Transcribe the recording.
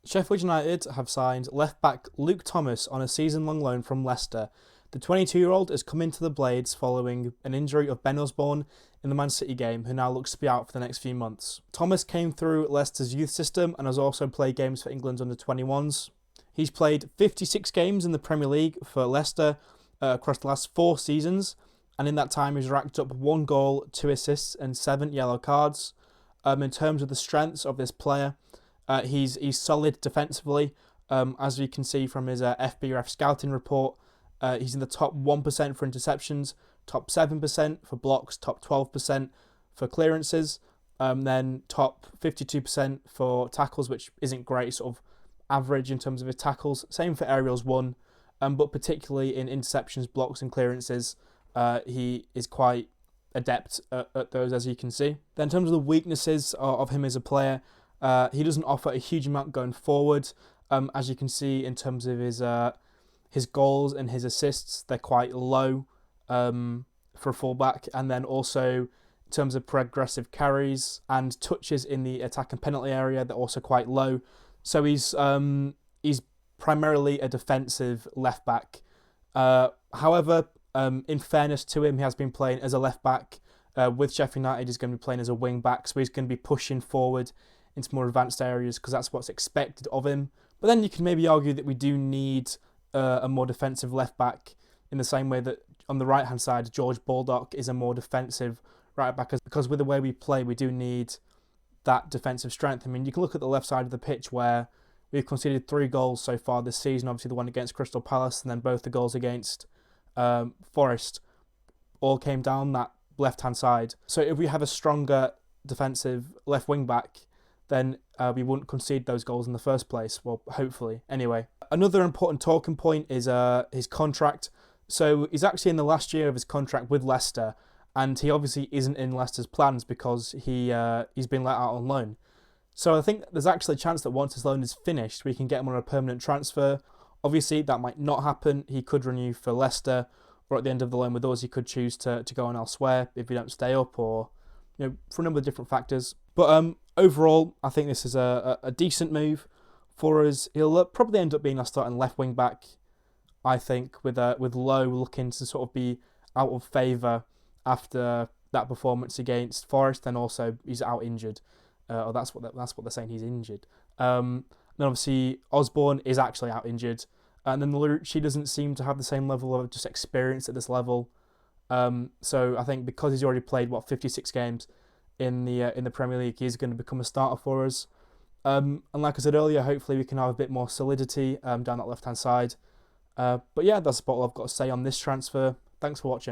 Sheffield United have signed left-back Luke Thomas on a season-long loan from Leicester. The 22-year-old has come into the Blades following an injury of Ben Osborne in the Man City game, who now looks to be out for the next few months. Thomas came through Leicester's youth system and has also played games for England's under-21s. He's played 56 games in the Premier League for Leicester across the last 4 seasons, and in that time he's racked up 1 goal, 2 assists and 7 yellow cards. In terms of the strengths of this player, he's solid defensively, as you can see from his FBref scouting report. He's in the top 1% for interceptions, top 7% for blocks, top 12% for clearances, then top 52% for tackles, which isn't great, sort of average in terms of his tackles. Same for aerials won, but particularly in interceptions, blocks and clearances, he is quite adept at those, as you can see. Then in terms of the weaknesses of him as a player, he doesn't offer a huge amount going forward. As you can see in terms of his goals and his assists, they're quite low for a fullback. And then also in terms of progressive carries and touches in the attack and penalty area, they're also quite low. So he's primarily a defensive left back. However, in fairness to him, he has been playing as a left back. With Sheffield United, he's going to be playing as a wing back, so he's going to be pushing forward into more advanced areas because that's what's expected of him. But then you can maybe argue that we do need a more defensive left back in the same way that on the right hand side, George Baldock is a more defensive right back, because with the way we play, we do need that defensive strength. I mean, you can look at the left side of the pitch where we've conceded 3 goals so far this season. Obviously, the one against Crystal Palace and then both the goals against Forest all came down that left-hand side. So if we have a stronger defensive left wing back, then we wouldn't concede those goals in the first place. Well, hopefully. Anyway, another important talking point is his contract. So he's actually in the last year of his contract with Leicester, and he obviously isn't in Leicester's plans because he's been let out on loan. So I think there's actually a chance that once his loan is finished, we can get him on a permanent transfer. Obviously, that might not happen. He could renew for Leicester, or at the end of the loan with us, he could choose to go on elsewhere if we don't stay up, or for a number of different factors. But overall, I think this is a decent move for us. He'll probably end up being our starting left wing back, I think, with Lowe looking to sort of be out of favour after that performance against Forest, and also he's out injured. Or that's what they're saying, he's injured. Then obviously Osborne is actually out injured, and then she doesn't seem to have the same level of just experience at this level. So I think because he's already played 56 games in the Premier League, he's going to become a starter for us. And like I said earlier, hopefully we can have a bit more solidity down that left hand side. But yeah, that's about all I've got to say on this transfer. Thanks for watching.